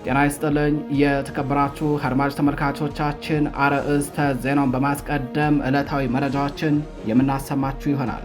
ጤና ይስጥልኝ የተከበራችሁ አድማጭ ተመልካቾቻችን፣ አርዕስተ ዜናውን በማስቀደም ዕለታዊ መረጃዎችን የምናሰማችሁ ይሆናል።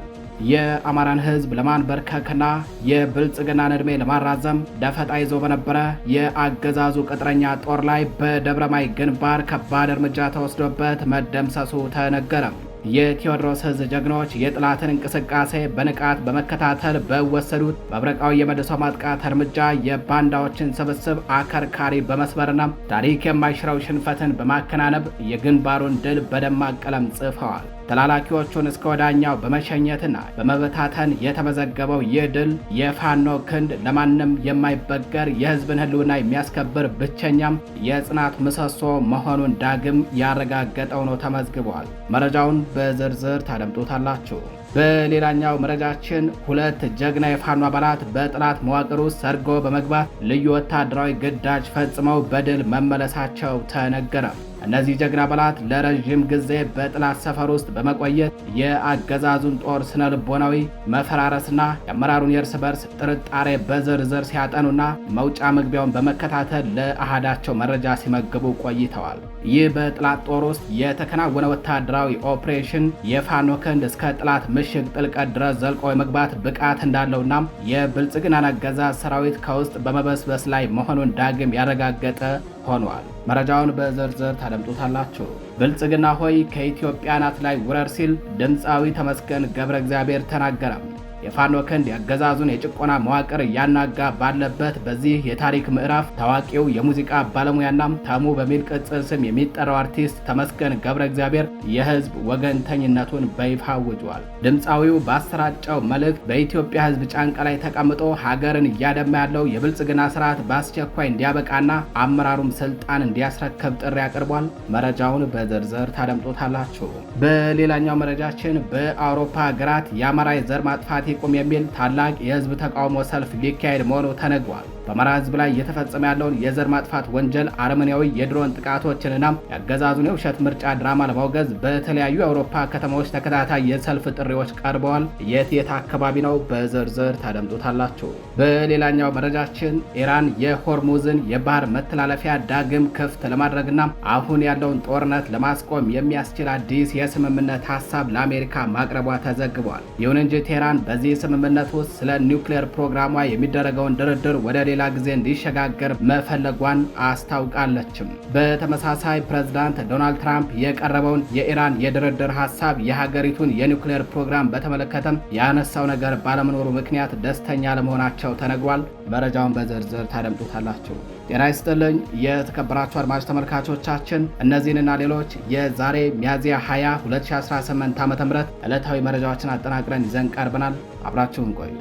የአማራን ሕዝብ ለማንበርከክና የብልጽግናን ዕድሜ ለማራዘም ደፈጣ ይዞ በነበረ የአገዛዙ ቅጥረኛ ጦር ላይ በደብረማይ ግንባር ከባድ እርምጃ ተወስዶበት መደምሰሱ ተነገረም። የቴዎድሮስ ዕዝ ጀግኖች የጥላትን እንቅስቃሴ በንቃት በመከታተል በወሰዱት መብረቃዊ የመልሶ ማጥቃት እርምጃ የባንዳዎችን ስብስብ አከርካሪ በመስበርና ታሪክ የማይሽረው ሽንፈትን በማከናነብ የግንባሩን ድል በደማቅ ቀለም ጽፈዋል። ተላላኪዎቹን እስከ ወዳኛው በመሸኘትና በመበታተን የተመዘገበው ይህ ድል የፋኖ ክንድ ለማንም የማይበገር የሕዝብን ሕልውና የሚያስከብር ብቸኛም የጽናት ምሰሶ መሆኑን ዳግም ያረጋገጠው ነው ተመዝግቧል። መረጃውን በዝርዝር ታደምጡታላችሁ። በሌላኛው መረጃችን ሁለት ጀግና የፋኖ አባላት በጠላት መዋቅር ውስጥ ሰርጎ በመግባት ልዩ ወታደራዊ ግዳጅ ፈጽመው በድል መመለሳቸው ተነገረ። እነዚህ ጀግና አባላት ለረዥም ጊዜ በጠላት ሰፈር ውስጥ በመቆየት የአገዛዙን ጦር ስነ ልቦናዊ መፈራረስና የአመራሩን የእርስ በርስ ጥርጣሬ በዝርዝር ሲያጠኑና መውጫ መግቢያውን በመከታተል ለአሃዳቸው መረጃ ሲመግቡ ቆይተዋል። ይህ በጠላት ጦር ውስጥ የተከናወነ ወታደራዊ ኦፕሬሽን የፋኖ ክንድ እስከ ጠላት ምሽግ ጥልቀት ድረስ ዘልቆ የመግባት ብቃት እንዳለውና የብልጽግናን አገዛዝ ሰራዊት ከውስጥ በመበስበስ ላይ መሆኑን ዳግም ያረጋገጠ ሆኗል። መረጃውን በዝርዝር ታደምጡታላችሁ። ብልጽግና ሆይ ከኢትዮጵያ ናት ላይ ውረር ሲል ድምፃዊ ተመስገን ገብረ እግዚአብሔር ተናገረም። የፋኖ ክንድ ያገዛዙን የጭቆና መዋቅር እያናጋ ባለበት በዚህ የታሪክ ምዕራፍ ታዋቂው የሙዚቃ ባለሙያና ተሙ በሚል ቅጽል ስም የሚጠራው አርቲስት ተመስገን ገብረ እግዚአብሔር የህዝብ ወገንተኝነቱን በይፋ አውጇል። ድምፃዊው ባሰራጨው መልእክት በኢትዮጵያ ህዝብ ጫንቃ ላይ ተቀምጦ ሀገርን እያደማ ያለው የብልጽግና ስርዓት በአስቸኳይ እንዲያበቃና አመራሩም ስልጣን እንዲያስረክብ ጥሪ አቅርቧል። መረጃውን በዝርዝር ታደምጡታላችሁ። በሌላኛው መረጃችን በአውሮፓ ሀገራት የአማራ የዘር ማጥፋት ይቁም የሚል ታላቅ የህዝብ ተቃውሞ ሰልፍ ሊካሄድ መሆኑ ተነግሯል። በአማራ ህዝብ ላይ እየተፈጸመ ያለውን የዘር ማጥፋት ወንጀል፣ አረመኔያዊ የድሮን ጥቃቶችንና ያገዛዙን የውሸት ምርጫ ድራማ ለማውገዝ በተለያዩ የአውሮፓ ከተሞች ተከታታይ የሰልፍ ጥሪዎች ቀርበዋል። የት አካባቢ ነው? በዝርዝር ታደምጡታላችሁ። በሌላኛው መረጃችን ኢራን የሆርሙዝን የባህር መተላለፊያ ዳግም ክፍት ለማድረግና አሁን ያለውን ጦርነት ለማስቆም የሚያስችል አዲስ የስምምነት ሀሳብ ለአሜሪካ ማቅረቧ ተዘግቧል። ይሁን እንጂ ቴህራን በዚህ ስምምነት ውስጥ ስለ ኒውክሌር ፕሮግራሟ የሚደረገውን ድርድር ወደ ሌላ ጊዜ እንዲሸጋገር መፈለጓን አስታውቃለችም። በተመሳሳይ ፕሬዝዳንት ዶናልድ ትራምፕ የቀረበውን የኢራን የድርድር ሀሳብ የሀገሪቱን የኒውክሌር ፕሮግራም በተመለከተም ያነሳው ነገር ባለመኖሩ ምክንያት ደስተኛ ለመሆናቸው ተነግሯል። መረጃውን በዝርዝር ታደምጡታላችሁ። ጤና ይስጥልኝ የተከበራችሁ አድማጭ ተመልካቾቻችን፣ እነዚህንና ሌሎች የዛሬ ሚያዝያ 20 2018 ዓ.ም ዕለታዊ መረጃዎችን አጠናቅረን ይዘን ቀርበናል። አብራችሁን ቆዩ።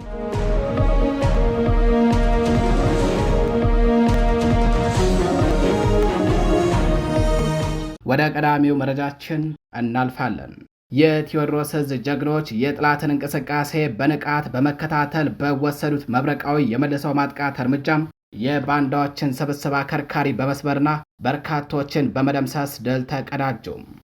ወደ ቀዳሚው መረጃችን እናልፋለን። የቴዎድሮስ ዕዝ ጀግኖች የጠላትን እንቅስቃሴ በንቃት በመከታተል በወሰዱት መብረቃዊ የመልሰው ማጥቃት እርምጃም የባንዳዎችን ስብስብ አከርካሪ በመስበርና በርካቶችን በመደምሰስ ድል ተቀዳጁ።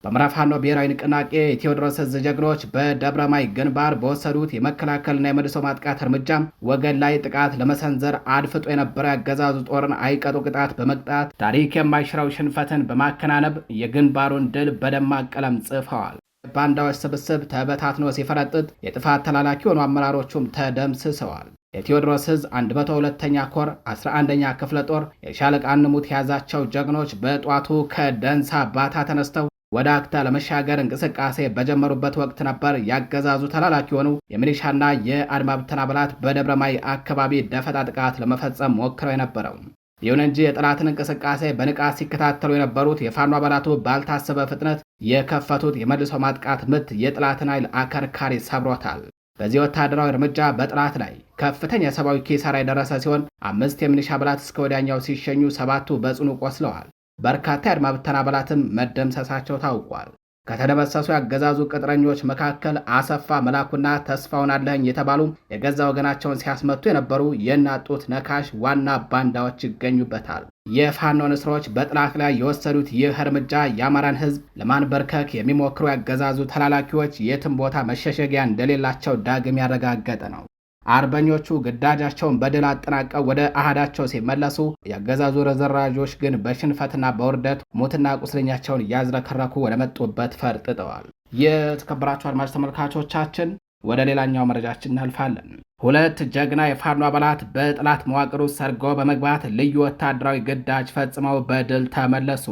በአማራ ፋኖ ብሔራዊ ንቅናቄ የቴዎድሮስ ዕዝ ጀግኖች በደብረማይ ግንባር በወሰዱት የመከላከልና የመልሶ ማጥቃት እርምጃ ወገን ላይ ጥቃት ለመሰንዘር አድፍጦ የነበረ ያገዛዙ ጦርን አይቀጡ ቅጣት በመቅጣት ታሪክ የማይሽረው ሽንፈትን በማከናነብ የግንባሩን ድል በደማቅ ቀለም ጽፈዋል። ባንዳዎች ስብስብ ተበታትኖ ሲፈረጥጥ የጥፋት ተላላኪ የሆኑ አመራሮቹም ተደምስሰዋል። የቴዎድሮስ ዕዝ 102ኛ ኮር 11ኛ ክፍለ ጦር የሻለቃ ንሙት የያዛቸው ጀግኖች በጧቱ ከደንሳ ባታ ተነስተው ወደ አክታ ለመሻገር እንቅስቃሴ በጀመሩበት ወቅት ነበር ያገዛዙ ተላላኪ የሆኑ የሚሊሻና የአድማ ብተና አባላት በደብረማይ አካባቢ ደፈጣ ጥቃት ለመፈጸም ሞክረው የነበረው። ይሁን እንጂ የጠላትን እንቅስቃሴ በንቃት ሲከታተሉ የነበሩት የፋኖ አባላቱ ባልታሰበ ፍጥነት የከፈቱት የመልሶ ማጥቃት ምት የጠላትን ኃይል አከርካሪ ሰብሮታል። በዚህ ወታደራዊ እርምጃ በጠላት ላይ ከፍተኛ ሰብአዊ ኪሳራ የደረሰ ሲሆን 5 የሚሊሻ አባላት እስከ ወዲያኛው ሲሸኙ 7ቱ በጽኑ ቆስለዋል። በርካታ የአድማ ብተና አባላትም መደምሰሳቸው ታውቋል። ከተደመሰሱ ያገዛዙ ቅጥረኞች መካከል አሰፋ መላኩና ተስፋውን አለኸኝ የተባሉ የገዛ ወገናቸውን ሲያስመቱ የነበሩ የናጡት ነካሽ ዋና ባንዳዎች ይገኙበታል። የፋኖ ንስሮች በጠላት ላይ የወሰዱት ይህ እርምጃ የአማራን ሕዝብ ለማንበርከክ የሚሞክሩ ያገዛዙ ተላላኪዎች የትም ቦታ መሸሸጊያ እንደሌላቸው ዳግም ያረጋገጠ ነው። አርበኞቹ ግዳጃቸውን በድል አጠናቀው ወደ አሃዳቸው ሲመለሱ የአገዛዙ ረዘራዦች ግን በሽንፈትና በውርደት ሞትና ቁስለኛቸውን እያዝረከረኩ ወደ መጡበት ፈርጥጠዋል። የተከበራችሁ አድማጭ ተመልካቾቻችን ወደ ሌላኛው መረጃችን እናልፋለን። ሁለት ጀግና የፋኖ አባላት በጠላት መዋቅር ውስጥ ሰርገው በመግባት ልዩ ወታደራዊ ግዳጅ ፈጽመው በድል ተመለሱ።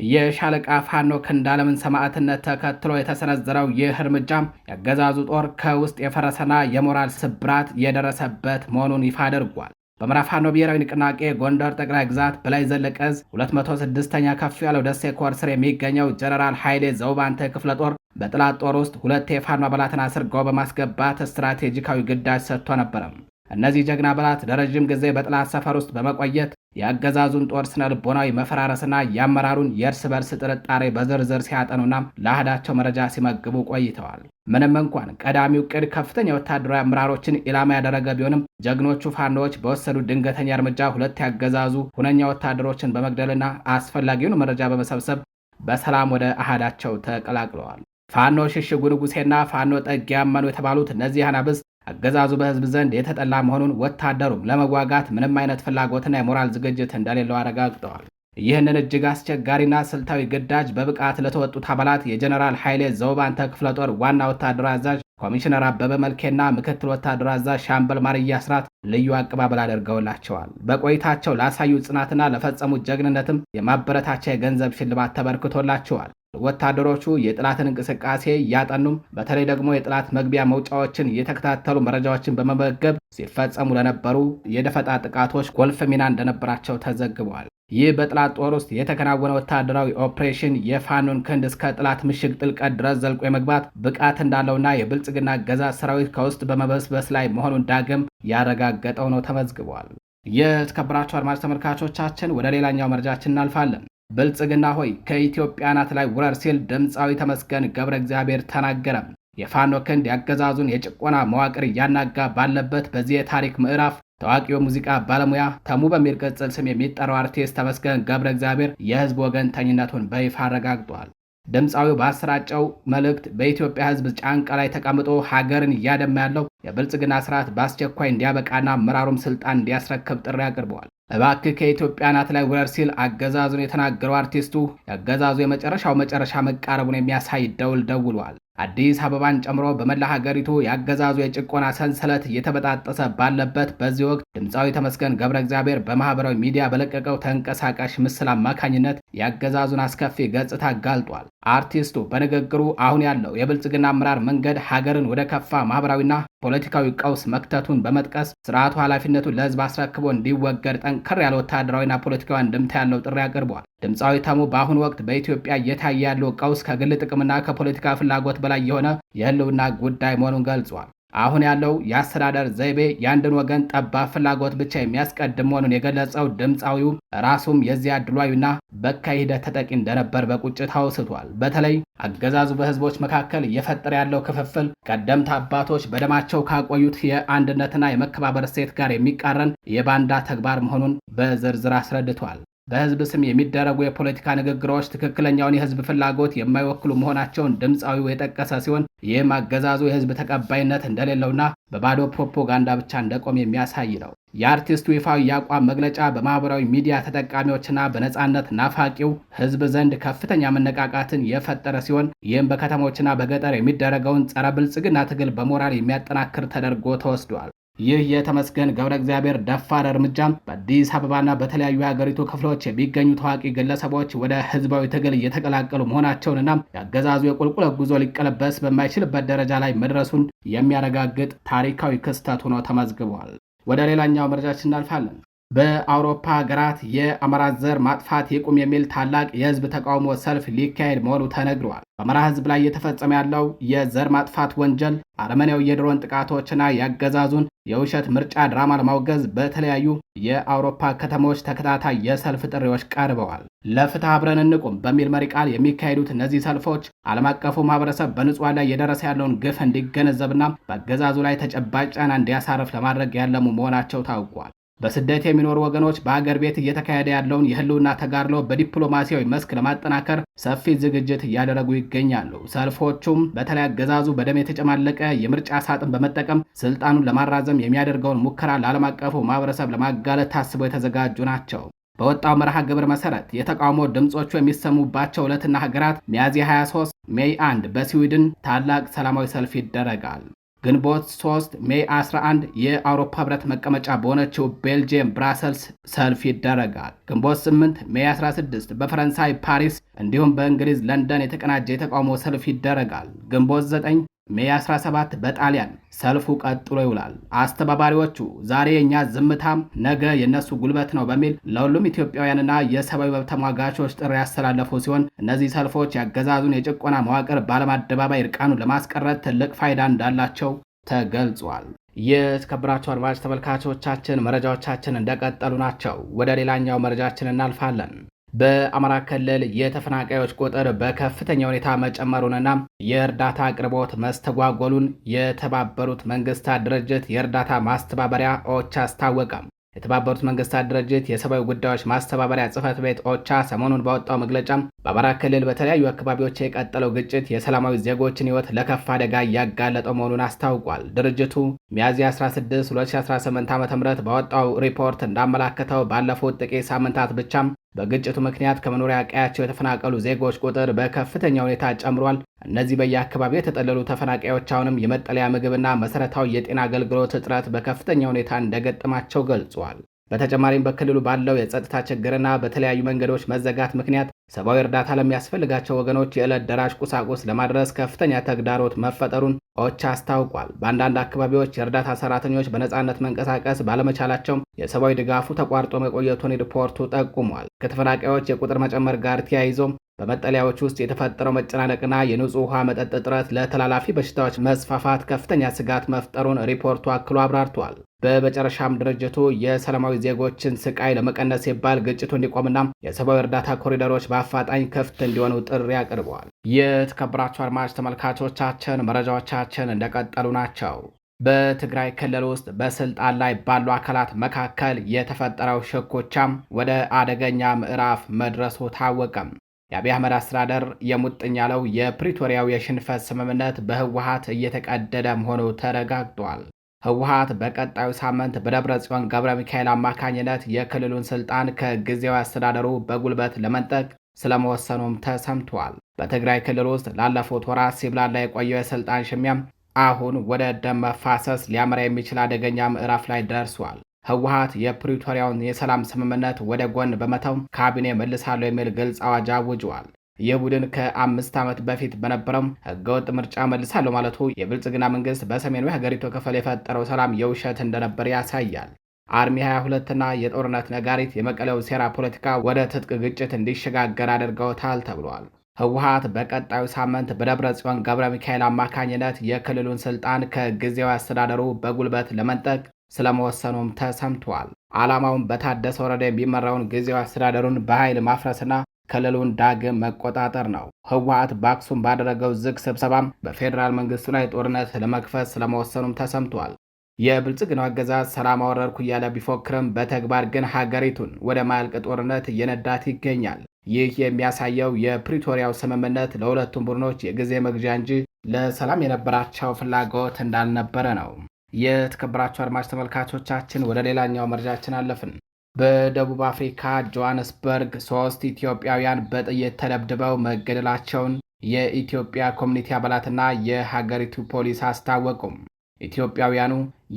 የሻለቃ ፋኖ ክንዳለምን ሰማዕትነት ተከትሎ የተሰነዘረው ይህ እርምጃም ያገዛዙ ጦር ከውስጥ የፈረሰና የሞራል ስብራት የደረሰበት መሆኑን ይፋ አድርጓል። በምዕራብ ፋኖ ብሔራዊ ንቅናቄ ጎንደር ጠቅላይ ግዛት በላይ ዘለቀ ዕዝ 206ኛ ከፍ ያለው ደሴ ኮር ስር የሚገኘው ጀነራል ኃይሌ ዘውባንተ ክፍለ ጦር በጠላት ጦር ውስጥ ሁለት የፋኖ አባላትን አስርገው በማስገባት ስትራቴጂካዊ ግዳጅ ሰጥቶ ነበረ። እነዚህ ጀግና አባላት ለረጅም ጊዜ በጠላት ሰፈር ውስጥ በመቆየት የአገዛዙን ጦር ስነ ልቦናዊ መፈራረስና የአመራሩን የእርስ በርስ ጥርጣሬ በዝርዝር ሲያጠኑና ለአህዳቸው መረጃ ሲመግቡ ቆይተዋል። ምንም እንኳን ቀዳሚው ዕቅድ ከፍተኛ ወታደራዊ አመራሮችን ኢላማ ያደረገ ቢሆንም ጀግኖቹ ፋኖዎች በወሰዱ ድንገተኛ እርምጃ ሁለት ያገዛዙ ሁነኛ ወታደሮችን በመግደልና አስፈላጊውን መረጃ በመሰብሰብ በሰላም ወደ አህዳቸው ተቀላቅለዋል። ፋኖ ሽሽጉ ንጉሴና ፋኖ ጠግ ያመኑ የተባሉት እነዚህ አናብስት አገዛዙ በህዝብ ዘንድ የተጠላ መሆኑን ወታደሩም ለመዋጋት ምንም አይነት ፍላጎትና የሞራል ዝግጅት እንደሌለው አረጋግጠዋል። ይህንን እጅግ አስቸጋሪና ስልታዊ ግዳጅ በብቃት ለተወጡት አባላት የጀነራል ኃይሌ ዘውባንተ ክፍለ ጦር ዋና ወታደራዊ አዛዥ ኮሚሽነር አበበ መልኬና ምክትል ወታደራዊ አዛዥ ሻምበል ማርያ አስራት ልዩ አቀባበል አድርገውላቸዋል። በቆይታቸው ላሳዩት ጽናትና ለፈጸሙት ጀግንነትም የማበረታቻ የገንዘብ ሽልማት ተበርክቶላቸዋል። ወታደሮቹ የጥላትን እንቅስቃሴ እያጠኑም በተለይ ደግሞ የጥላት መግቢያ መውጫዎችን እየተከታተሉ መረጃዎችን በመመገብ ሲፈጸሙ ለነበሩ የደፈጣ ጥቃቶች ቁልፍ ሚና እንደነበራቸው ተዘግበዋል። ይህ በጥላት ጦር ውስጥ የተከናወነ ወታደራዊ ኦፕሬሽን የፋኖን ክንድ እስከ ጥላት ምሽግ ጥልቀት ድረስ ዘልቆ የመግባት ብቃት እንዳለውና የብልጽግና አገዛዝ ሰራዊት ከውስጥ በመበስበስ ላይ መሆኑን ዳግም ያረጋገጠው ነው ተመዝግቧል። የተከበራችሁ አድማጭ ተመልካቾቻችን ወደ ሌላኛው መረጃችን እናልፋለን። ብልጽግና ሆይ ከኢትዮጵያ አናት ላይ ውረር ሲል ድምፃዊ ተመስገን ገብረ እግዚአብሔር ተናገረ። የፋኖ ክንድ ያገዛዙን የጭቆና መዋቅር እያናጋ ባለበት በዚህ የታሪክ ምዕራፍ ታዋቂው ሙዚቃ ባለሙያ ተሙ በሚል ቅጽል ስም የሚጠራው አርቲስት ተመስገን ገብረ እግዚአብሔር የህዝብ ወገንተኝነቱን በይፋ አረጋግጧል። ድምፃዊው ባሰራጨው መልእክት በኢትዮጵያ ህዝብ ጫንቃ ላይ ተቀምጦ ሀገርን እያደማ ያለው የብልጽግና ስርዓት በአስቸኳይ እንዲያበቃና አመራሩም ስልጣን እንዲያስረክብ ጥሪ አቅርበዋል። እባክህ ከኢትዮጵያ አናት ላይ ውረር ሲል አገዛዙን የተናገረው አርቲስቱ የአገዛዙ የመጨረሻው መጨረሻ መቃረቡን የሚያሳይ ደውል ደውሏል። አዲስ አበባን ጨምሮ በመላ ሀገሪቱ የአገዛዙ የጭቆና ሰንሰለት እየተበጣጠሰ ባለበት በዚህ ወቅት ድምፃዊ ተመስገን ገብረ እግዚአብሔር በማህበራዊ ሚዲያ በለቀቀው ተንቀሳቃሽ ምስል አማካኝነት የአገዛዙን አስከፊ ገጽታ አጋልጧል። አርቲስቱ በንግግሩ አሁን ያለው የብልጽግና አመራር መንገድ ሀገርን ወደ ከፋ ማህበራዊና ፖለቲካዊ ቀውስ መክተቱን በመጥቀስ ስርዓቱ ኃላፊነቱን ለህዝብ አስረክቦ እንዲወገድ ጠንከር ያለ ወታደራዊና ፖለቲካዊ አንድምታ ያለው ጥሪ አቅርቧል። ድምፃዊ ተሙ በአሁኑ ወቅት በኢትዮጵያ እየታየ ያለው ቀውስ ከግል ጥቅምና ከፖለቲካ ፍላጎት በላይ የሆነ የህልውና ጉዳይ መሆኑን ገልጿል። አሁን ያለው የአስተዳደር ዘይቤ የአንድን ወገን ጠባብ ፍላጎት ብቻ የሚያስቀድም መሆኑን የገለጸው ድምፃዊው ራሱም የዚያ አድሏዊና በካይ ሂደት ተጠቂ እንደነበር በቁጭት አውስቷል። በተለይ አገዛዙ በህዝቦች መካከል እየፈጠረ ያለው ክፍፍል ቀደምት አባቶች በደማቸው ካቆዩት የአንድነትና የመከባበር እሴት ጋር የሚቃረን የባንዳ ተግባር መሆኑን በዝርዝር አስረድቷል። በህዝብ ስም የሚደረጉ የፖለቲካ ንግግሮች ትክክለኛውን የህዝብ ፍላጎት የማይወክሉ መሆናቸውን ድምፃዊው የጠቀሰ ሲሆን ይህም አገዛዙ የህዝብ ተቀባይነት እንደሌለውና በባዶ ፕሮፓጋንዳ ብቻ እንደቆም የሚያሳይ ነው። የአርቲስቱ ይፋዊ የአቋም መግለጫ በማህበራዊ ሚዲያ ተጠቃሚዎችና በነጻነት ናፋቂው ህዝብ ዘንድ ከፍተኛ መነቃቃትን የፈጠረ ሲሆን ይህም በከተሞችና በገጠር የሚደረገውን ጸረ ብልጽግና ትግል በሞራል የሚያጠናክር ተደርጎ ተወስዷል። ይህ የተመስገን ገብረ እግዚአብሔር ደፋር እርምጃም በአዲስ አበባና በተለያዩ የሀገሪቱ ክፍሎች የሚገኙ ታዋቂ ግለሰቦች ወደ ህዝባዊ ትግል እየተቀላቀሉ መሆናቸውንና የአገዛዙ የቁልቁለት ጉዞ ሊቀለበስ በማይችልበት ደረጃ ላይ መድረሱን የሚያረጋግጥ ታሪካዊ ክስተት ሆኖ ተመዝግቧል። ወደ ሌላኛው መረጃችን እናልፋለን። በአውሮፓ ሀገራት የአማራ ዘር ማጥፋት ይቁም የሚል ታላቅ የህዝብ ተቃውሞ ሰልፍ ሊካሄድ መሆኑ ተነግሯል። በአማራ ህዝብ ላይ እየተፈጸመ ያለው የዘር ማጥፋት ወንጀል፣ አረመኔያዊ የድሮን ጥቃቶችና ያገዛዙን የውሸት ምርጫ ድራማ ለማውገዝ በተለያዩ የአውሮፓ ከተሞች ተከታታይ የሰልፍ ጥሪዎች ቀርበዋል። ለፍትህ አብረን እንቁም በሚል መሪ ቃል የሚካሄዱት እነዚህ ሰልፎች ዓለም አቀፉ ማህበረሰብ በንጹሃን ላይ የደረሰ ያለውን ግፍ እንዲገነዘብና በአገዛዙ ላይ ተጨባጭ ጫና እንዲያሳርፍ ለማድረግ ያለሙ መሆናቸው ታውቋል። በስደት የሚኖሩ ወገኖች በአገር ቤት እየተካሄደ ያለውን የህልውና ተጋድሎ በዲፕሎማሲያዊ መስክ ለማጠናከር ሰፊ ዝግጅት እያደረጉ ይገኛሉ። ሰልፎቹም በተለይ አገዛዙ በደም የተጨማለቀ የምርጫ ሳጥን በመጠቀም ስልጣኑን ለማራዘም የሚያደርገውን ሙከራ ለዓለም አቀፉ ማህበረሰብ ለማጋለጥ ታስበው የተዘጋጁ ናቸው። በወጣው መርሃ ግብር መሰረት የተቃውሞ ድምጾቹ የሚሰሙባቸው ዕለትና ሀገራት ሚያዝያ 23 ሜይ 1 በስዊድን ታላቅ ሰላማዊ ሰልፍ ይደረጋል። ግንቦት 3 ሜይ 11 የአውሮፓ ህብረት መቀመጫ በሆነችው ቤልጅየም ብራሰልስ ሰልፍ ይደረጋል። ግንቦት 8 ሜይ 16 በፈረንሳይ ፓሪስ እንዲሁም በእንግሊዝ ለንደን የተቀናጀ የተቃውሞ ሰልፍ ይደረጋል። ግንቦት 9 ሜይ 17 በጣሊያን ሰልፉ ቀጥሎ ይውላል። አስተባባሪዎቹ ዛሬ የእኛ ዝምታም ነገ የነሱ ጉልበት ነው በሚል ለሁሉም ኢትዮጵያውያንና የሰብአዊ መብት ተሟጋቾች ጥሪ ያስተላለፉ ሲሆን እነዚህ ሰልፎች ያገዛዙን የጭቆና መዋቅር በዓለም አደባባይ እርቃኑን ለማስቀረት ትልቅ ፋይዳ እንዳላቸው ተገልጿል። የተከበራችሁ አድማጭ ተመልካቾቻችን መረጃዎቻችን እንደቀጠሉ ናቸው። ወደ ሌላኛው መረጃችን እናልፋለን። በአማራ ክልል የተፈናቃዮች ቁጥር በከፍተኛ ሁኔታ መጨመሩንና የእርዳታ አቅርቦት መስተጓጎሉን የተባበሩት መንግስታት ድርጅት የእርዳታ ማስተባበሪያ ኦቻ አስታወቀም። የተባበሩት መንግስታት ድርጅት የሰብአዊ ጉዳዮች ማስተባበሪያ ጽህፈት ቤት ኦቻ ሰሞኑን ባወጣው መግለጫም በአማራ ክልል በተለያዩ አካባቢዎች የቀጠለው ግጭት የሰላማዊ ዜጎችን ህይወት ለከፍ አደጋ እያጋለጠው መሆኑን አስታውቋል። ድርጅቱ ሚያዝያ 16 2018 ዓ.ም ባወጣው ሪፖርት እንዳመላከተው ባለፉት ጥቂት ሳምንታት ብቻም በግጭቱ ምክንያት ከመኖሪያ ቀያቸው የተፈናቀሉ ዜጎች ቁጥር በከፍተኛ ሁኔታ ጨምሯል። እነዚህ በየአካባቢው የተጠለሉ ተፈናቃዮች አሁንም የመጠለያ ምግብና መሰረታዊ የጤና አገልግሎት እጥረት በከፍተኛ ሁኔታ እንደገጠማቸው ገልጿል። በተጨማሪም በክልሉ ባለው የጸጥታ ችግርና በተለያዩ መንገዶች መዘጋት ምክንያት ሰብአዊ እርዳታ ለሚያስፈልጋቸው ወገኖች የዕለት ደራሽ ቁሳቁስ ለማድረስ ከፍተኛ ተግዳሮት መፈጠሩን ኦቻ አስታውቋል። በአንዳንድ አካባቢዎች የእርዳታ ሰራተኞች በነፃነት መንቀሳቀስ ባለመቻላቸው የሰብአዊ ድጋፉ ተቋርጦ መቆየቱን ሪፖርቱ ጠቁሟል። ከተፈናቃዮች የቁጥር መጨመር ጋር ተያይዞም በመጠለያዎች ውስጥ የተፈጠረው መጨናነቅና የንጹህ ውሃ መጠጥ እጥረት ለተላላፊ በሽታዎች መስፋፋት ከፍተኛ ስጋት መፍጠሩን ሪፖርቱ አክሎ አብራርቷል። በመጨረሻም ድርጅቱ የሰላማዊ ዜጎችን ስቃይ ለመቀነስ ሲባል ግጭቱ እንዲቆምና የሰብአዊ እርዳታ ኮሪደሮች በአፋጣኝ ክፍት እንዲሆኑ ጥሪ አቅርበዋል። የተከበራችሁ አድማጭ ተመልካቾቻችን መረጃዎቻችን እንደቀጠሉ ናቸው። በትግራይ ክልል ውስጥ በስልጣን ላይ ባሉ አካላት መካከል የተፈጠረው ሽኩቻም ወደ አደገኛ ምዕራፍ መድረሱ ታወቀም። የአብይ አህመድ አስተዳደር የሙጥኝ ያለው የፕሪቶሪያው የሽንፈት ስምምነት በህወሓት እየተቀደደ መሆኑ ተረጋግጧል። ህወሓት በቀጣዩ ሳምንት በደብረ ጽዮን ገብረ ሚካኤል አማካኝነት የክልሉን ስልጣን ከጊዜያዊ አስተዳደሩ በጉልበት ለመንጠቅ ስለመወሰኑም ተሰምቷል። በትግራይ ክልል ውስጥ ላለፉት ወራት ሲብላላ የቆየው የስልጣን ሽሚያም አሁን ወደ ደም መፋሰስ ሊያመራ የሚችል አደገኛ ምዕራፍ ላይ ደርሷል። ህወሓት የፕሪቶሪያውን የሰላም ስምምነት ወደ ጎን በመተው ካቢኔ መልሳለሁ የሚል ግልጽ አዋጅ አውጇል። ይህ ቡድን ከ5 ዓመት በፊት በነበረው ህገወጥ ምርጫ መልሳለሁ ማለቱ የብልጽግና መንግስት በሰሜኑ የሀገሪቱ ክፍል የፈጠረው ሰላም የውሸት እንደነበር ያሳያል። አርሚ 22ና የጦርነት ነጋሪት የመቀሌው ሴራ ፖለቲካ ወደ ትጥቅ ግጭት እንዲሸጋገር አድርገውታል ተብሏል። ህወሓት በቀጣዩ ሳምንት በደብረ ጽዮን ገብረ ሚካኤል አማካኝነት የክልሉን ስልጣን ከጊዜያዊ አስተዳደሩ በጉልበት ለመንጠቅ ስለመወሰኑም ተሰምቷል። ዓላማውን በታደሰ ወረደ የሚመራውን ጊዜያዊ አስተዳደሩን በኃይል ማፍረስና ክልሉን ዳግም መቆጣጠር ነው። ህወሓት በአክሱም ባደረገው ዝግ ስብሰባም በፌዴራል መንግስቱ ላይ ጦርነት ለመክፈት ስለመወሰኑም ተሰምቷል። የብልጽግናው አገዛዝ ሰላም አወረድኩ እያለ ቢፎክርም በተግባር ግን ሀገሪቱን ወደ ማያልቅ ጦርነት እየነዳት ይገኛል። ይህ የሚያሳየው የፕሪቶሪያው ስምምነት ለሁለቱም ቡድኖች የጊዜ መግዣ እንጂ ለሰላም የነበራቸው ፍላጎት እንዳልነበረ ነው። የተከበራችሁ አድማጭ ተመልካቾቻችን ወደ ሌላኛው መረጃችን አለፍን። በደቡብ አፍሪካ ጆሃንስበርግ 3 ኢትዮጵያውያን በጥይት ተደብድበው መገደላቸውን የኢትዮጵያ ኮሚኒቲ አባላትና የሀገሪቱ ፖሊስ አስታወቁም። ኢትዮጵያውያኑ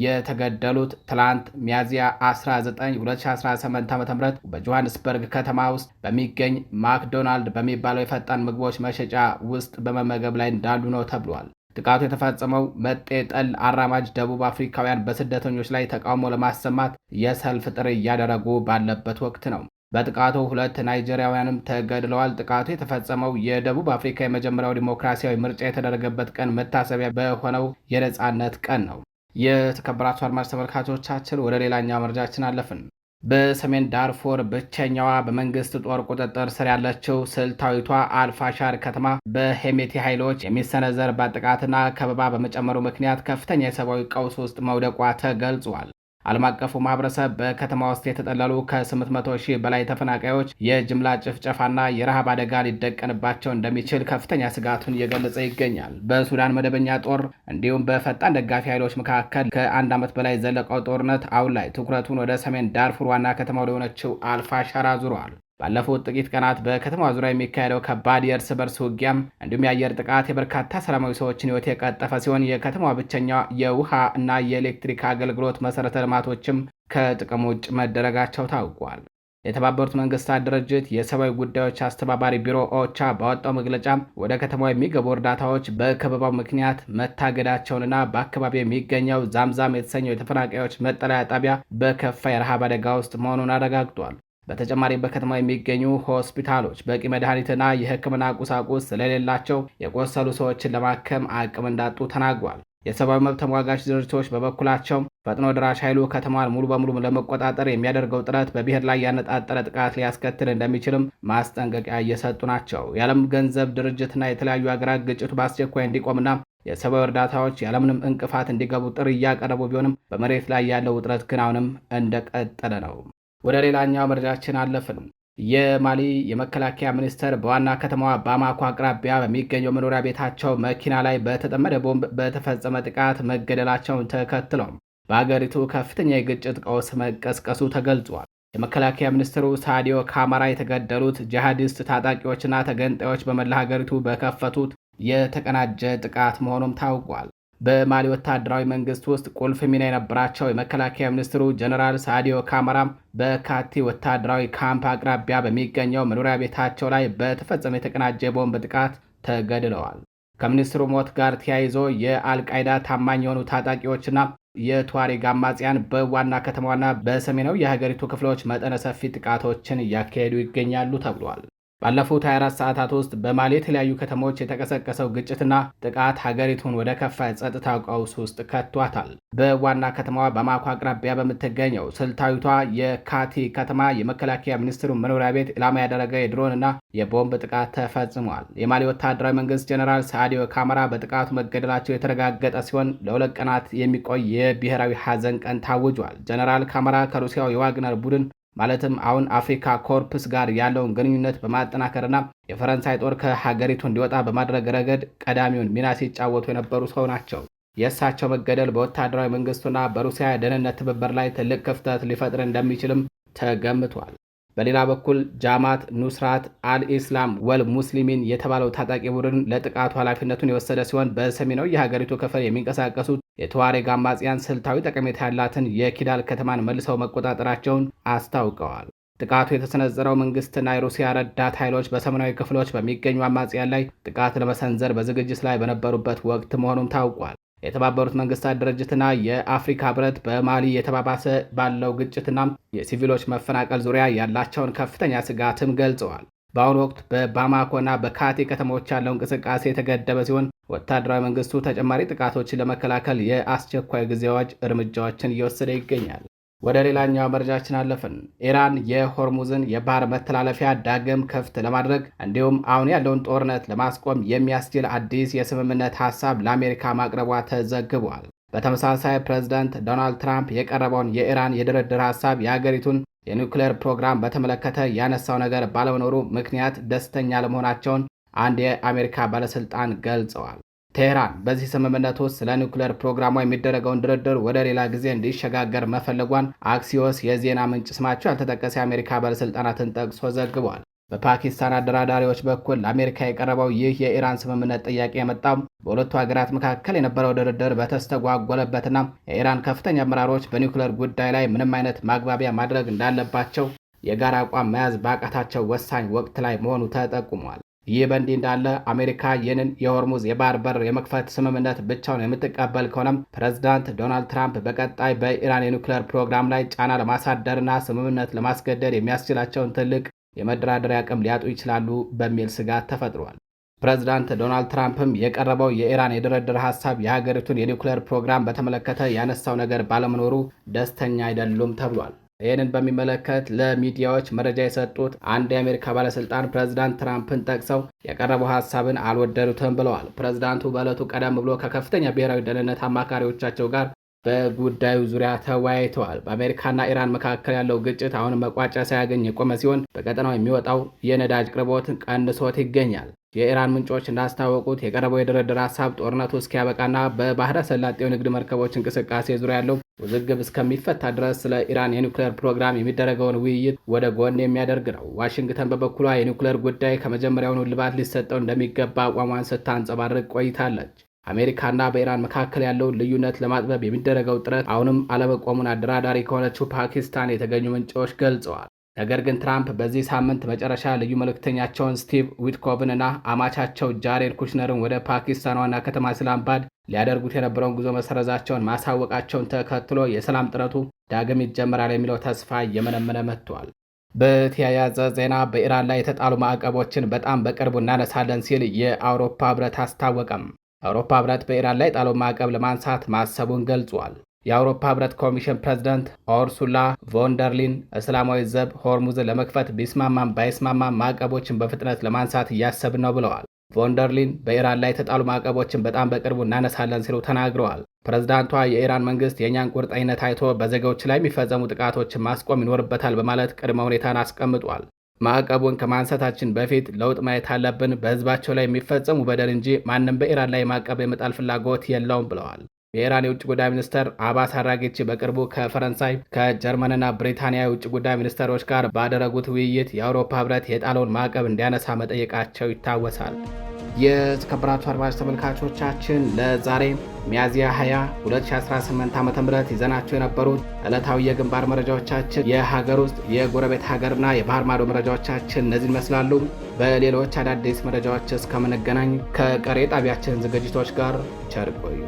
የተገደሉት ትላንት ሚያዝያ 19 2018 ዓ.ም በጆሃንስበርግ ከተማ ውስጥ በሚገኝ ማክዶናልድ በሚባለው የፈጣን ምግቦች መሸጫ ውስጥ በመመገብ ላይ እንዳሉ ነው ተብሏል። ጥቃቱ የተፈጸመው መጤ ጠል አራማጅ ደቡብ አፍሪካውያን በስደተኞች ላይ ተቃውሞ ለማሰማት የሰልፍ ጥሪ እያደረጉ ባለበት ወቅት ነው። በጥቃቱ 2 ናይጄሪያውያንም ተገድለዋል። ጥቃቱ የተፈጸመው የደቡብ አፍሪካ የመጀመሪያው ዲሞክራሲያዊ ምርጫ የተደረገበት ቀን መታሰቢያ በሆነው የነጻነት ቀን ነው። የተከበራችሁ አድማጭ ተመልካቾቻችን ወደ ሌላኛው መረጃችን አለፍን። በሰሜን ዳርፎር ብቸኛዋ በመንግስት ጦር ቁጥጥር ስር ያለችው ስልታዊቷ አልፋሻር ከተማ በሄሜቲ ኃይሎች የሚሰነዘርባት ጥቃትና ከበባ በመጨመሩ ምክንያት ከፍተኛ የሰብአዊ ቀውስ ውስጥ መውደቋ ተገልጿል። ዓለም አቀፉ ማህበረሰብ በከተማ ውስጥ የተጠለሉ ከ800 ሺህ በላይ ተፈናቃዮች የጅምላ ጭፍጨፋና የረሃብ አደጋ ሊደቀንባቸው እንደሚችል ከፍተኛ ስጋቱን እየገለጸ ይገኛል። በሱዳን መደበኛ ጦር እንዲሁም በፈጣን ደጋፊ ኃይሎች መካከል ከአንድ ዓመት በላይ ዘለቀው ጦርነት አሁን ላይ ትኩረቱን ወደ ሰሜን ዳርፉር ዋና ከተማ ወደሆነችው አልፋሻር አዙሯል። ባለፉት ጥቂት ቀናት በከተማ ዙሪያ የሚካሄደው ከባድ የእርስ በርስ ውጊያም እንዲሁም የአየር ጥቃት የበርካታ ሰላማዊ ሰዎችን ሕይወት የቀጠፈ ሲሆን የከተማዋ ብቸኛ የውሃ እና የኤሌክትሪክ አገልግሎት መሰረተ ልማቶችም ከጥቅም ውጭ መደረጋቸው ታውቋል። የተባበሩት መንግስታት ድርጅት የሰብአዊ ጉዳዮች አስተባባሪ ቢሮ ኦቻ ባወጣው መግለጫ ወደ ከተማው የሚገቡ እርዳታዎች በከበባው ምክንያት መታገዳቸውንና በአካባቢው የሚገኘው ዛምዛም የተሰኘው የተፈናቃዮች መጠለያ ጣቢያ በከፋ የረሃብ አደጋ ውስጥ መሆኑን አረጋግጧል። በተጨማሪም በከተማ የሚገኙ ሆስፒታሎች በቂ መድኃኒትና የሕክምና ቁሳቁስ ስለሌላቸው የቆሰሉ ሰዎችን ለማከም አቅም እንዳጡ ተናግሯል። የሰብአዊ መብት ተሟጋች ድርጅቶች በበኩላቸው ፈጥኖ ደራሽ ኃይሉ ከተማዋን ሙሉ በሙሉ ለመቆጣጠር የሚያደርገው ጥረት በብሔር ላይ ያነጣጠረ ጥቃት ሊያስከትል እንደሚችልም ማስጠንቀቂያ እየሰጡ ናቸው። የዓለም ገንዘብ ድርጅትና የተለያዩ ሀገራት ግጭቱ በአስቸኳይ እንዲቆምና የሰብአዊ እርዳታዎች ያለምንም እንቅፋት እንዲገቡ ጥሪ እያቀረቡ ቢሆንም በመሬት ላይ ያለው ውጥረት ግን አሁንም እንደቀጠለ ነው። ወደ ሌላኛው መረጃችን አለፍን። የማሊ የመከላከያ ሚኒስተር በዋና ከተማዋ ባማኮ አቅራቢያ በሚገኘው መኖሪያ ቤታቸው መኪና ላይ በተጠመደ ቦምብ በተፈጸመ ጥቃት መገደላቸውን ተከትለው በአገሪቱ ከፍተኛ የግጭት ቀውስ መቀስቀሱ ተገልጿል። የመከላከያ ሚኒስትሩ ሳዲዮ ካማራ የተገደሉት ጂሃዲስት ታጣቂዎችና ተገንጣዮች በመላ ሀገሪቱ በከፈቱት የተቀናጀ ጥቃት መሆኑም ታውቋል። በማሊ ወታደራዊ መንግስት ውስጥ ቁልፍ ሚና የነበራቸው የመከላከያ ሚኒስትሩ ጀነራል ሳዲዮ ካማራ በካቲ ወታደራዊ ካምፕ አቅራቢያ በሚገኘው መኖሪያ ቤታቸው ላይ በተፈጸመ የተቀናጀ ቦምብ ጥቃት ተገድለዋል። ከሚኒስትሩ ሞት ጋር ተያይዞ የአልቃይዳ ታማኝ የሆኑ ታጣቂዎችና የቱዋሬግ አማጽያን በዋና ከተማዋና በሰሜናዊ የሀገሪቱ ክፍሎች መጠነ ሰፊ ጥቃቶችን እያካሄዱ ይገኛሉ ተብሏል። ባለፉት 24 ሰዓታት ውስጥ በማሊ የተለያዩ ከተሞች የተቀሰቀሰው ግጭትና ጥቃት ሀገሪቱን ወደ ከፋ ጸጥታ ቀውስ ውስጥ ከቷታል። በዋና ከተማዋ ባማኮ አቅራቢያ በምትገኘው ስልታዊቷ የካቲ ከተማ የመከላከያ ሚኒስትሩ መኖሪያ ቤት ኢላማ ያደረገ የድሮንና የቦምብ ጥቃት ተፈጽሟል። የማሊ ወታደራዊ መንግስት ጀነራል ሳዲዮ ካማራ በጥቃቱ መገደላቸው የተረጋገጠ ሲሆን ለ2 ቀናት የሚቆይ የብሔራዊ ሐዘን ቀን ታውጇል። ጀነራል ካማራ ከሩሲያው የዋግነር ቡድን ማለትም አሁን አፍሪካ ኮርፕስ ጋር ያለውን ግንኙነት በማጠናከርና የፈረንሳይ ጦር ከሀገሪቱ እንዲወጣ በማድረግ ረገድ ቀዳሚውን ሚና ሲጫወቱ የነበሩ ሰው ናቸው። የእሳቸው መገደል በወታደራዊ መንግስቱና በሩሲያ የደህንነት ትብብር ላይ ትልቅ ክፍተት ሊፈጥር እንደሚችልም ተገምቷል። በሌላ በኩል ጃማት ኑስራት አልኢስላም ወል ሙስሊሚን የተባለው ታጣቂ ቡድን ለጥቃቱ ኃላፊነቱን የወሰደ ሲሆን በሰሜናዊ የሀገሪቱ ክፍል የሚንቀሳቀሱት የተዋሬግ አማጽያን ስልታዊ ጠቀሜታ ያላትን የኪዳል ከተማን መልሰው መቆጣጠራቸውን አስታውቀዋል። ጥቃቱ የተሰነዘረው መንግስትና የሩሲያ ረዳት ኃይሎች በሰሜናዊ ክፍሎች በሚገኙ አማጽያን ላይ ጥቃት ለመሰንዘር በዝግጅት ላይ በነበሩበት ወቅት መሆኑም ታውቋል። የተባበሩት መንግስታት ድርጅትና የአፍሪካ ህብረት በማሊ የተባባሰ ባለው ግጭትና የሲቪሎች መፈናቀል ዙሪያ ያላቸውን ከፍተኛ ስጋትም ገልጸዋል። በአሁኑ ወቅት በባማኮና በካቲ ከተሞች ያለው እንቅስቃሴ የተገደበ ሲሆን ወታደራዊ መንግስቱ ተጨማሪ ጥቃቶችን ለመከላከል የአስቸኳይ ጊዜ አዋጅ እርምጃዎችን እየወሰደ ይገኛል። ወደ ሌላኛው መረጃችን አለፍን። ኢራን የሆርሙዝን የባህር መተላለፊያ ዳግም ክፍት ለማድረግ እንዲሁም አሁን ያለውን ጦርነት ለማስቆም የሚያስችል አዲስ የስምምነት ሀሳብ ለአሜሪካ ማቅረቧ ተዘግቧል። በተመሳሳይ ፕሬዝዳንት ዶናልድ ትራምፕ የቀረበውን የኢራን የድርድር ሀሳብ የሀገሪቱን የኒውክሌር ፕሮግራም በተመለከተ ያነሳው ነገር ባለመኖሩ ምክንያት ደስተኛ ለመሆናቸውን አንድ የአሜሪካ ባለስልጣን ገልጸዋል። ቴህራን በዚህ ስምምነት ውስጥ ስለ ኒውክሌር ፕሮግራሟ የሚደረገውን ድርድር ወደ ሌላ ጊዜ እንዲሸጋገር መፈለጓን አክሲዮስ የዜና ምንጭ ስማቸው ያልተጠቀሰ የአሜሪካ ባለስልጣናትን ጠቅሶ ዘግቧል። በፓኪስታን አደራዳሪዎች በኩል ለአሜሪካ የቀረበው ይህ የኢራን ስምምነት ጥያቄ የመጣው በሁለቱ ሀገራት መካከል የነበረው ድርድር በተስተጓጎለበትና የኢራን ከፍተኛ አመራሮች በኒውክሌር ጉዳይ ላይ ምንም አይነት ማግባቢያ ማድረግ እንዳለባቸው የጋራ አቋም መያዝ ባቃታቸው ወሳኝ ወቅት ላይ መሆኑ ተጠቁሟል። ይህ በእንዲህ እንዳለ አሜሪካ ይህንን የሆርሙዝ የባህር በር የመክፈት ስምምነት ብቻውን የምትቀበል ከሆነም ፕሬዝዳንት ዶናልድ ትራምፕ በቀጣይ በኢራን የኒውክሌር ፕሮግራም ላይ ጫና ለማሳደርና ስምምነት ለማስገደድ የሚያስችላቸውን ትልቅ የመደራደሪያ አቅም ሊያጡ ይችላሉ በሚል ስጋት ተፈጥሯል። ፕሬዝዳንት ዶናልድ ትራምፕም የቀረበው የኢራን የድርድር ሀሳብ የሀገሪቱን የኒውክሌር ፕሮግራም በተመለከተ ያነሳው ነገር ባለመኖሩ ደስተኛ አይደሉም ተብሏል። ይህንን በሚመለከት ለሚዲያዎች መረጃ የሰጡት አንድ የአሜሪካ ባለስልጣን ፕሬዝዳንት ትራምፕን ጠቅሰው የቀረበው ሀሳብን አልወደዱትም ብለዋል። ፕሬዝዳንቱ በዕለቱ ቀደም ብሎ ከከፍተኛ ብሔራዊ ደህንነት አማካሪዎቻቸው ጋር በጉዳዩ ዙሪያ ተወያይተዋል። በአሜሪካና ኢራን መካከል ያለው ግጭት አሁንም መቋጫ ሳያገኝ የቆመ ሲሆን በቀጠናው የሚወጣው የነዳጅ አቅርቦት ቀንሶት ይገኛል። የኢራን ምንጮች እንዳስታወቁት የቀረበው የድርድር ሀሳብ ጦርነቱ እስኪያበቃና በባህረ ሰላጤው ንግድ መርከቦች እንቅስቃሴ ዙሪያ ያለው ውዝግብ እስከሚፈታ ድረስ ስለ ኢራን የኒውክሌር ፕሮግራም የሚደረገውን ውይይት ወደ ጎን የሚያደርግ ነው። ዋሽንግተን በበኩሏ የኒውክሌር ጉዳይ ከመጀመሪያውኑ እልባት ሊሰጠው እንደሚገባ አቋሟን ስታንጸባርቅ ቆይታለች። አሜሪካና በኢራን መካከል ያለውን ልዩነት ለማጥበብ የሚደረገው ጥረት አሁንም አለመቆሙን አደራዳሪ ከሆነችው ፓኪስታን የተገኙ ምንጮች ገልጸዋል። ነገር ግን ትራምፕ በዚህ ሳምንት መጨረሻ ልዩ መልእክተኛቸውን ስቲቭ ዊትኮቭን እና አማቻቸው ጃሬድ ኩሽነርን ወደ ፓኪስታን ዋና ከተማ ኢስላማባድ ሊያደርጉት የነበረውን ጉዞ መሰረዛቸውን ማሳወቃቸውን ተከትሎ የሰላም ጥረቱ ዳግም ይጀምራል የሚለው ተስፋ እየመነመነ መጥቷል። በተያያዘ ዜና በኢራን ላይ የተጣሉ ማዕቀቦችን በጣም በቅርቡ እናነሳለን ሲል የአውሮፓ ህብረት አስታወቀም። የአውሮፓ ህብረት በኢራን ላይ ጣለው ማዕቀብ ለማንሳት ማሰቡን ገልጿል። የአውሮፓ ህብረት ኮሚሽን ፕሬዝዳንት ኦርሱላ ቮንደርሊን እስላማዊ ዘብ ሆርሙዝን ለመክፈት ቢስማማም ባይስማማም ማዕቀቦችን በፍጥነት ለማንሳት እያሰብን ነው ብለዋል። ቮንደርሊን በኢራን ላይ የተጣሉ ማዕቀቦችን በጣም በቅርቡ እናነሳለን ሲሉ ተናግረዋል። ፕሬዝዳንቷ የኢራን መንግስት የእኛን ቁርጠኝነት አይቶ በዜጎች ላይ የሚፈጸሙ ጥቃቶችን ማስቆም ይኖርበታል በማለት ቅድመ ሁኔታን አስቀምጧል። ማዕቀቡን ከማንሳታችን በፊት ለውጥ ማየት አለብን። በህዝባቸው ላይ የሚፈጸሙ በደል እንጂ ማንም በኢራን ላይ ማዕቀብ የመጣል ፍላጎት የለውም ብለዋል። የኢራን የውጭ ጉዳይ ሚኒስትር አባስ አራጊቺ በቅርቡ ከፈረንሳይ ከጀርመንና ብሪታንያ የውጭ ጉዳይ ሚኒስትሮች ጋር ባደረጉት ውይይት የአውሮፓ ህብረት የጣለውን ማዕቀብ እንዲያነሳ መጠየቃቸው ይታወሳል። የተከበራችሁ አድማጭ ተመልካቾቻችን ለዛሬ ሚያዝያ 20 2018 ዓ.ም ይዘናቸው የነበሩት ዕለታዊ የግንባር መረጃዎቻችን የሀገር ውስጥ የጎረቤት ሀገርና የባህር ማዶ መረጃዎቻችን እነዚህን ይመስላሉ። በሌሎች አዳዲስ መረጃዎች እስከምንገናኝ ከቀሪ ጣቢያችን ዝግጅቶች ጋር ቸር ቆዩ።